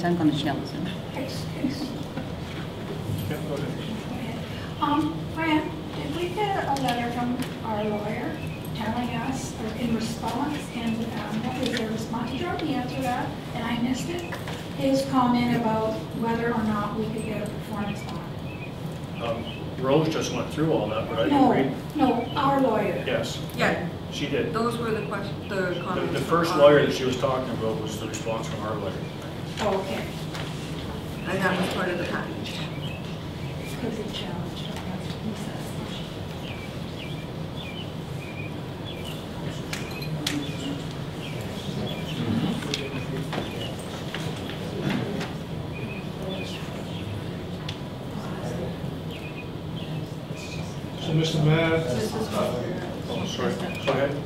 I'm going to challenge him. Fran, did we get a letter from our lawyer telling us, or in response, and what was their response? Did you already answer that, and I missed it? His comment about whether or not we could get a performance bond. Rose just went through all that, but I No, agreed. no, our lawyer. Yes. Yeah, She did. those were the questions, the comments. The first lawyer that she was talking about was the response from our lawyer. Oh, okay. And that was part of the package. Because he challenged, that's what he says. So, Mr. Mayor, Oh, sorry. Go ahead.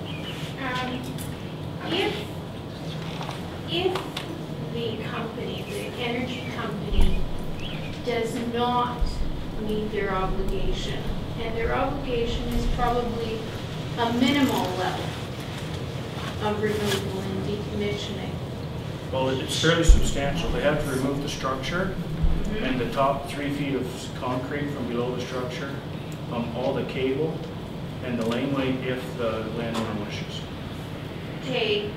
If the company, the energy company, does not meet their obligation, and their obligation is probably a minimal level of removal and decommissioning. Well, it's fairly substantial. They have to remove the structure and the top 3 feet of concrete from below the structure, all the cable, and the laneway if the landowner wishes. Okay,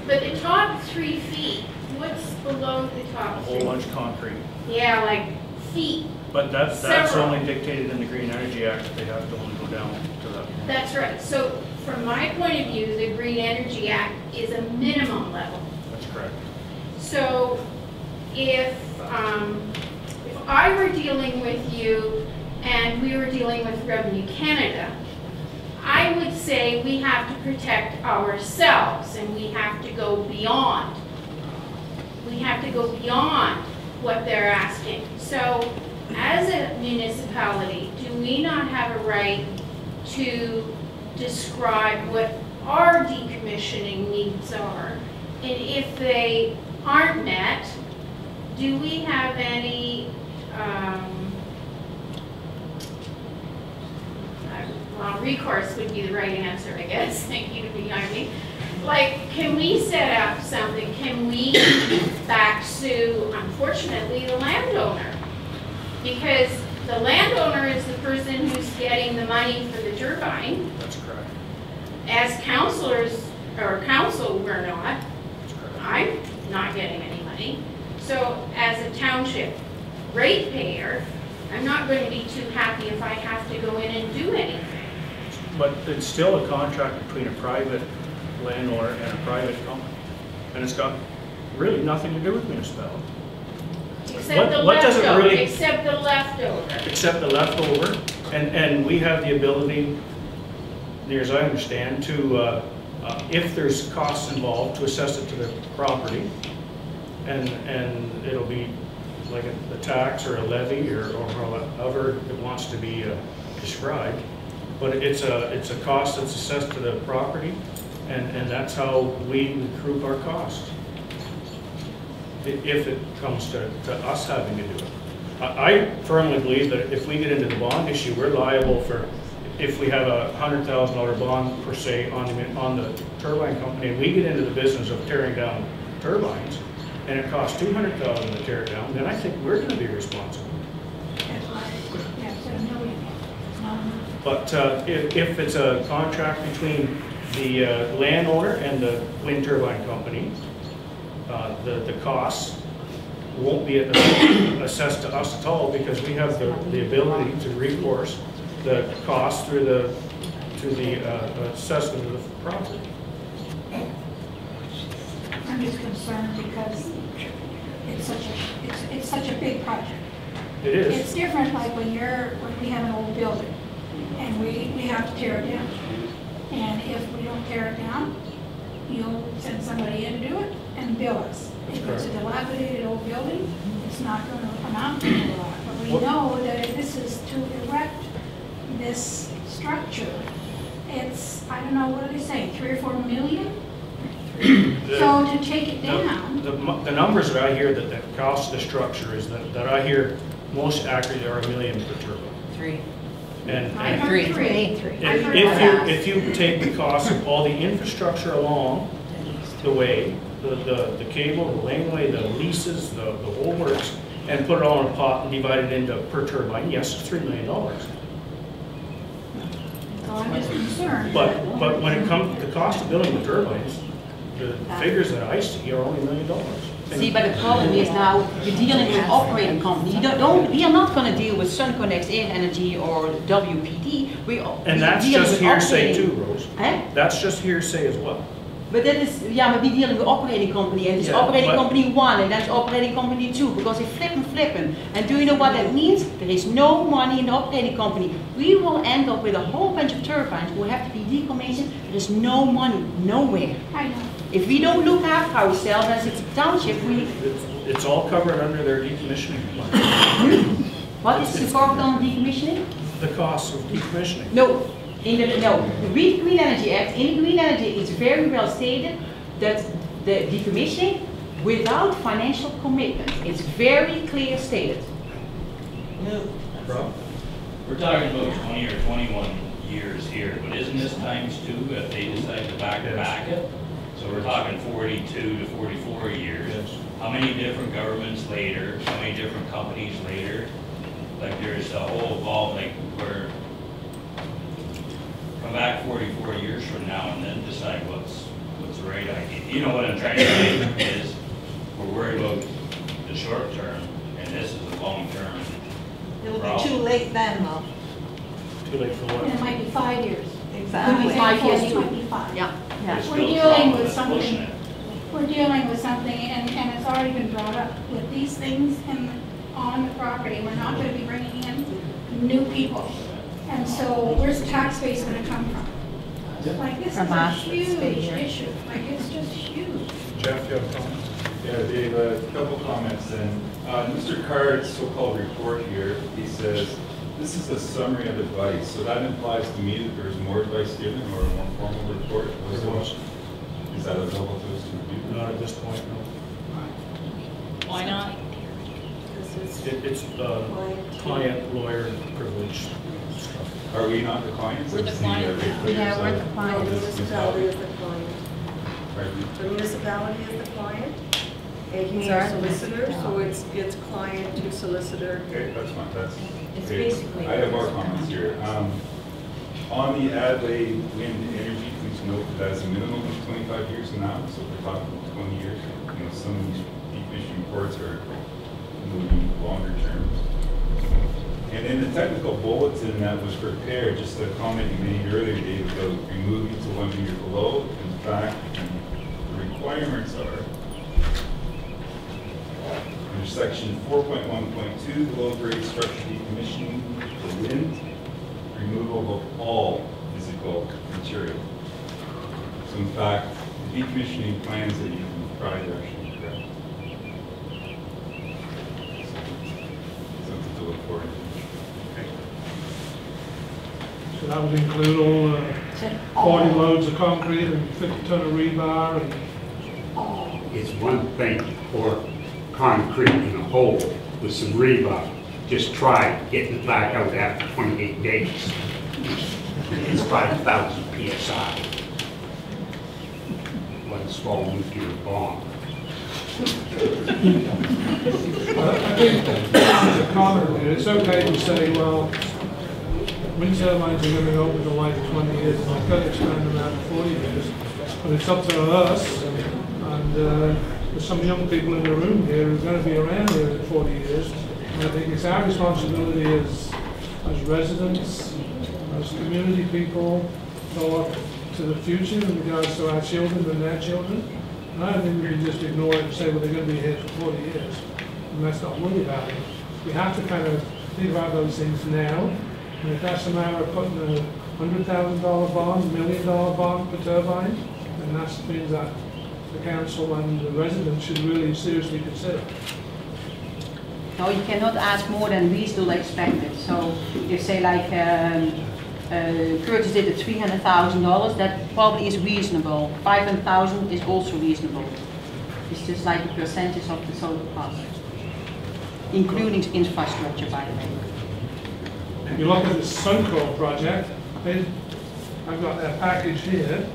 but the top 3 feet, what's below the A top whole 3? bunch of concrete. Yeah, like feet. But that's Several. only dictated in the Green Energy Act that they have to only go down to that. That's right. So from my point of view, the Green Energy Act is a minimum level. That's correct. So if I were dealing with you and we were dealing with Revenue Canada, I would say we have to protect ourselves and we have to go beyond. We have to go beyond what they're asking. So as a municipality, do we not have a right to describe what our decommissioning needs are? And if they aren't met, do we have any, well, recourse would be the right answer, I guess. Thank you to be behind me. Like, can we set up something? Can we back sue, unfortunately, the landowner? Because the landowner is the person who's getting the money for the turbine. That's correct. As councillors, or council, we're not. That's correct. I'm not getting any money. So as a township ratepayer, I'm not going to be too happy if I have to go in and do anything. But it's still a contract between a private landowner and a private company. And it's got really nothing to do with municipality. Except the what does it leftover, really- except the leftover. Except the leftover, and we have the ability, near as I understand, to, if there's costs involved, to assess it to the property, and it'll be like a tax or a levy or however it wants to be described. But it's a cost that's assessed to the property, and that's how we recoup our costs. If it comes to us having to do it. I firmly believe that if we get into the bond issue, we're liable for, if we have a $100,000 bond per se on the turbine company, and we get into the business of tearing down turbines, and it costs $200,000 to tear it down, then I think we're going to be responsible. That's why, yeah, it's $1 million. It's not enough. But if it's a contract between the landowner and the wind turbine company, the costs won't be assessed to us at all because we have the ability to recourse the cost through the assessment of the property. I'm just concerned because it's such a big project. It is. It's different like when we have an old building and we have to tear it down. And if we don't tear it down, you'll send somebody in to do it and bill us. If it's a dilapidated old building, it's not going to amount to a lot. But we know that if this is to erect this structure, it's, I don't know, what do they say, 3 or 4 million? So to take it down. The numbers that I hear that cost the structure is that I hear most accurately are $1 million per turbine. 3. And I heard three. if you take the cost of all the infrastructure along the way, the cable, the laneway, the leases, the whole works, and put it all in a pot and divide it into per turbine, yes, it's $3 million. So I'm just concerned. But when it comes to the cost of building the turbines, the figures that I see are only $1 million. See, but the problem is now you're dealing with operating companies. We are not going to deal with Suncor, NextEra Energy or WPD. And that's just hearsay too, Rose. Eh? That's just hearsay as well. But that is, yeah, but we're dealing with operating company, and it's operating company 1, and that's operating company 2, because they flipping. And do you know what that means? There is no money in the operating company. We will end up with a whole bunch of turbines who will have to be decommissioned. There is no money, nowhere. I know. If we don't look after ourselves as a township, It's all covered under their decommissioning plan. what is the cost on decommissioning? The cost of decommissioning. No. The Green Energy Act, in the Green Energy, it's very well stated that the decommissioning without financial commitment. It's very clear stated. Rob? We're talking about 20 or 21 years here, but isn't this times 2 if they decide to back it? So we're talking 42 to 44 years. Yes. How many different governments later, how many different companies later? Like there's a whole vault, like where come back 44 years from now and then decide what's the right idea. You know what I'm trying to say is we're worried about the short term and this is a long term. It'll be too late then, though. Too late for And it what? might be 5 years. Could be 5 years It too. might be 5. Yeah. There's We're still dealing trauma with that's something. pushing it. We're dealing with something, and it's already been brought up, with these things on the property, we're not gonna be bringing in new people. And so where's the tax base gonna come from? Like, this is From a us, huge it's here. issue, like, it's just huge. Jeff, you have a comment? Yeah, Dave, a couple comments then. Mr. Card's so-called report here, he says, this is a summary of advice. So that implies to me that there's more advice given or a more formal report. There was. Is that available to us to review? Not at this point, no. Why not? It's client, lawyer privilege stuff. Are we not the clients? We're the As client. ratepayers Yeah, we're of- the client, of the this municipality is the client. Pardon? The municipality is the client, aka Sorry? solicitor, so it's client to solicitor. Okay, that's fine, that's. It's okay. basically- I have more comments here. On the Adelaide wind energy, please note that as a minimum of 25 years now, so we're talking 20 years. You know, some of these decommissioning reports are moving longer terms. And in the technical bulletin that was prepared, just a comment you made earlier, Dave, about removing to 1 meter below. In fact, the requirements are under section 4.1.2, below grade structure decommissioning, the wind, removal of all physical material. So in fact, the decommissioning plans that you can provide are actually correct. Something to look forward to. So that would include all 40 loads of concrete and 50 ton of rebar and It's one thing to pour concrete in a hole with some rebar. Just try getting it back out after 28 days. It's 5,000 PSI. One small nuclear bomb. I think the comment here, it's okay to say, well, wind turbines are going to go with the life of 20 years, and I've got to expand them out to 40 years. But it's up to us, and there's some young people in the room here who are going to be around here in 40 years. And I think it's our responsibility as residents, as community people, to look to the future in regards to our children and their children. And I don't think we can just ignore it and say, well, they're going to be here for 40 years. And let's not worry about it. We have to kind of think about those things now. And if that's a matter of putting a $100,000 bond, $1 million bond per turbine, then that's the things that the council and the residents should really seriously consider. No, you cannot ask more than reasonable expected. So if say like Curtis did at $300,000, that probably is reasonable. 500,000 is also reasonable. It's just like a percentage of the total cost, including infrastructure, by the way. If you look at the Suncor project, I've got their package here,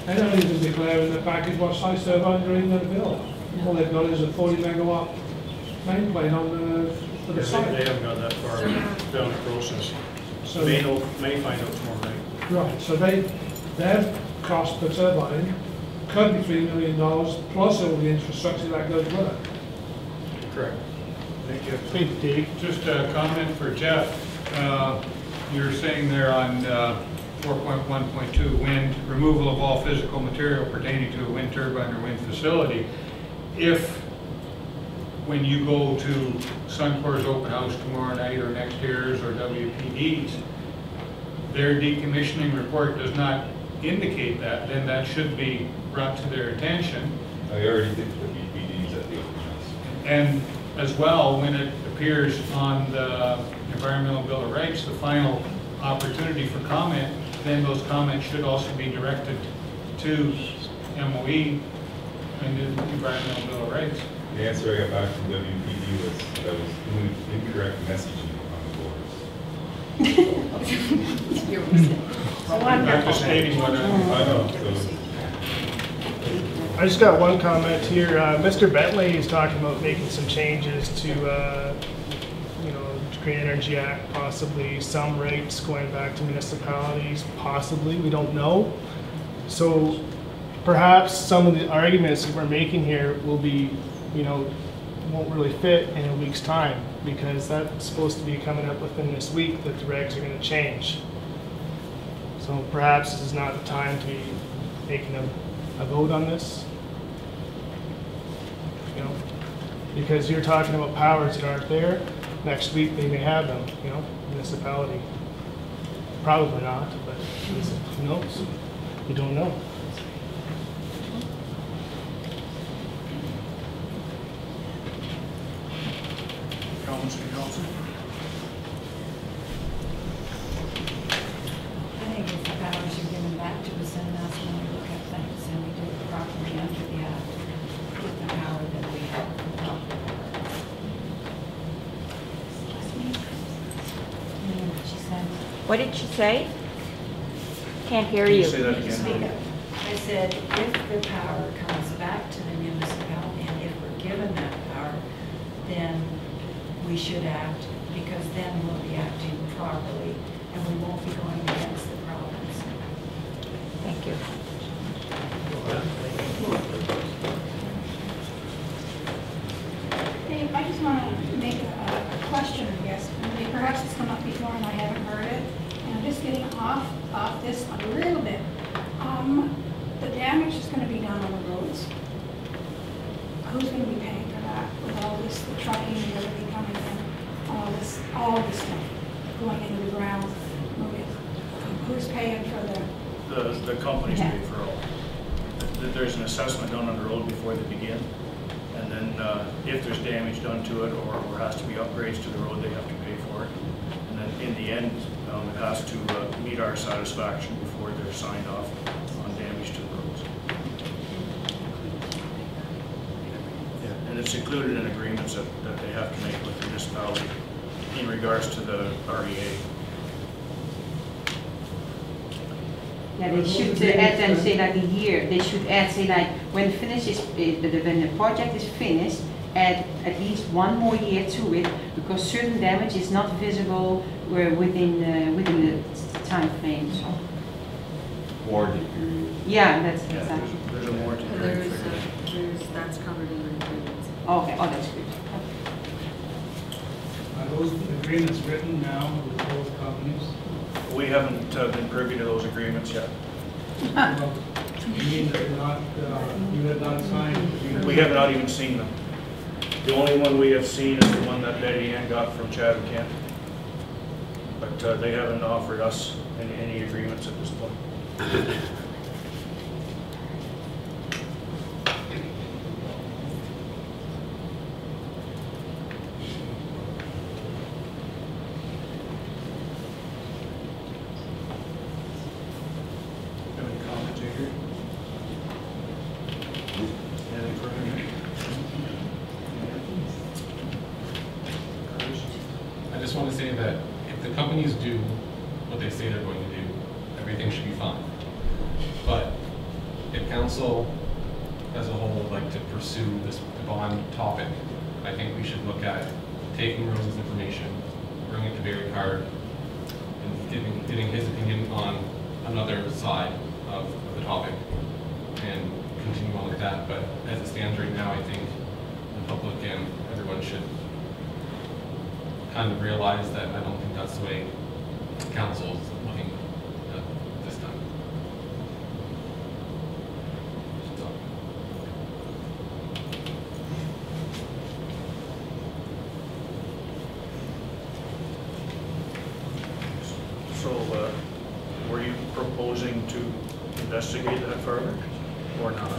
They don't even declare in the package what size turbine they're even going to build. All they've got is a 40 megawatt nameplate on for the They site. haven't got that far down the process. So May find out tomorrow night. right, so their cost per turbine could be $3 million plus all the infrastructure that goes with it. Correct. Thank you. Hey, Dave, just a comment for Jeff. You're saying there on 4.1.2, wind, removal of all physical material pertaining to a wind turbine or wind facility. If, when you go to Suncor's open house tomorrow night, or NextEra's or WPD's, their decommissioning report does not indicate that, then that should be brought to their attention. I already did the BPDs at the open house. And as well, when it appears on the Environmental Bill of Rights, the final opportunity for comment, then those comments should also be directed to MOE and the Environmental Bill of Rights. The answer I got back from WPD was that was incorrect messaging on the boards. I'm just stating what I know, so. I just got one comment here. Mr. Bentley is talking about making some changes to, to Green Energy Act, possibly some rates going back to municipalities, possibly, we don't know. So perhaps some of the arguments that we're making here will be, won't really fit in a week's time, because that's supposed to be coming up within this week that the regs are going to change. So perhaps this is not the time to be making a vote on this, because you're talking about powers that aren't there. Next week they may have them, municipality. Probably not, but who knows? We don't know. Comments from council? I think if the powers are given back to us, and that's when we look at things and we do it properly under the act, with the power that we have. She said. What did she say? Can't hear Can you you. say that again? I said, if the power comes back to the municipality, and if we're given that power, then we should act, because then we'll be acting properly, and we won't be going against the province. Thank you. Dave, I just want to make a question, I guess. Maybe perhaps it's come up before and I haven't heard it. And I'm just getting off this a little bit. The damage is going to be done on the roads. Who's going to be paying for that with all this, the trucking and everything coming in, all this stuff going into the ground? Who's paying for The companies pay for all. There's an assessment done on the road before they begin. And then if there's damage done to it or has to be upgrades to the road, they have to pay for it. And then in the end, it has to meet our satisfaction before they're signed off on damage to the roads. Yeah. And it's included in agreements that they have to make with the municipality in regards to the REA. Yeah, they should add and say like a year. They should add, say like when when the project is finished, add at least 1 more year to it, because certain damage is not visible within the time frame. So. Warranty period. Yeah, that's exactly. There's a warranty period. That's covered in the agreements. Okay, oh, that's good. Are those agreements written now with both companies? We haven't been privy to those agreements yet. You mean they're not, you have not signed? We have not even seen them. The only one we have seen is the one that Betty Ann got from Chad and Kent. But they haven't offered us any agreements at this point. Any comments here? Anything further? I just want to say that if the companies do what they say they're going to do, everything should be fine. But if council as a whole would like to pursue this bond topic, I think we should look at taking Rose's information, bringing it to Barry Card, and getting his opinion on another side of the topic, and continue on with that. But as it stands right now, I think the public and everyone should kind of realize that I don't think that's the way council's looking at this time. So. So, were you proposing to investigate that further, or not?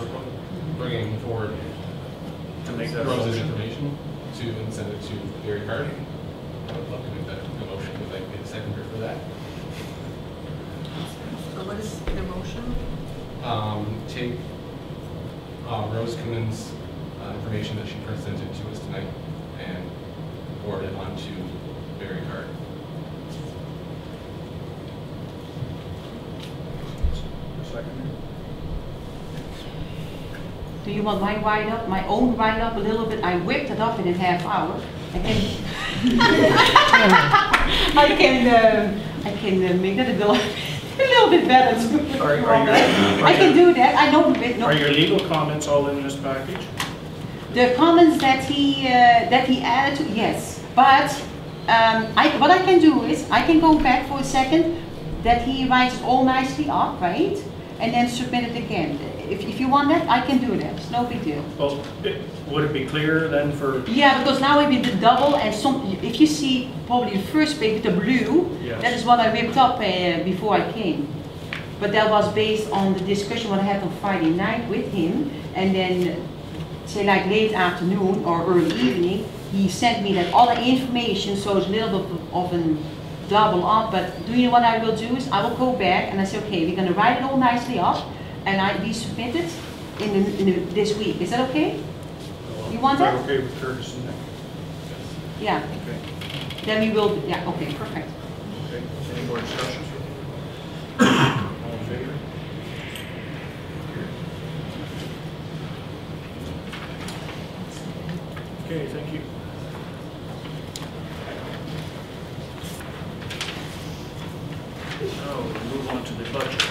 Bringing forward To make that Rose's motion? information to and send it to Barry Card. I would love to make that a motion if I can get a seconder for that. So what is the motion? Take Rose Cummins' information that she presented to us tonight and forward it on to Barry Card. Second. Do you want my write-up, my own write-up a little bit? I whipped it up in a half hour. I can make that a little bit better too. I can do that. I know a bit. No. Are your legal comments all in this package? The comments that he added to, yes. But what I can do is I can go back for a second. That he writes it all nicely up, right? And then submit it again. If you want that, I can do that. It's no big deal. Well, would it be clearer then for? Yeah, because now we did the double, and if you see probably the first page, the blue, Yes. that is what I whipped up before I came. But that was based on the discussion what I had on Friday night with him, and then say like late afternoon or early evening, he sent me that other information, so it's a little bit of a double up. But do you know what I will do is I will go back and I say, okay, we're going to write it all nicely up, and we submit it in this week. Is that okay? You want that? Okay with Curtis and Nick? Yeah. Okay. Then we will. Yeah. Okay. Perfect. Okay. Any more discussion? All in favor? Okay, thank you. Now we'll move on to the budget.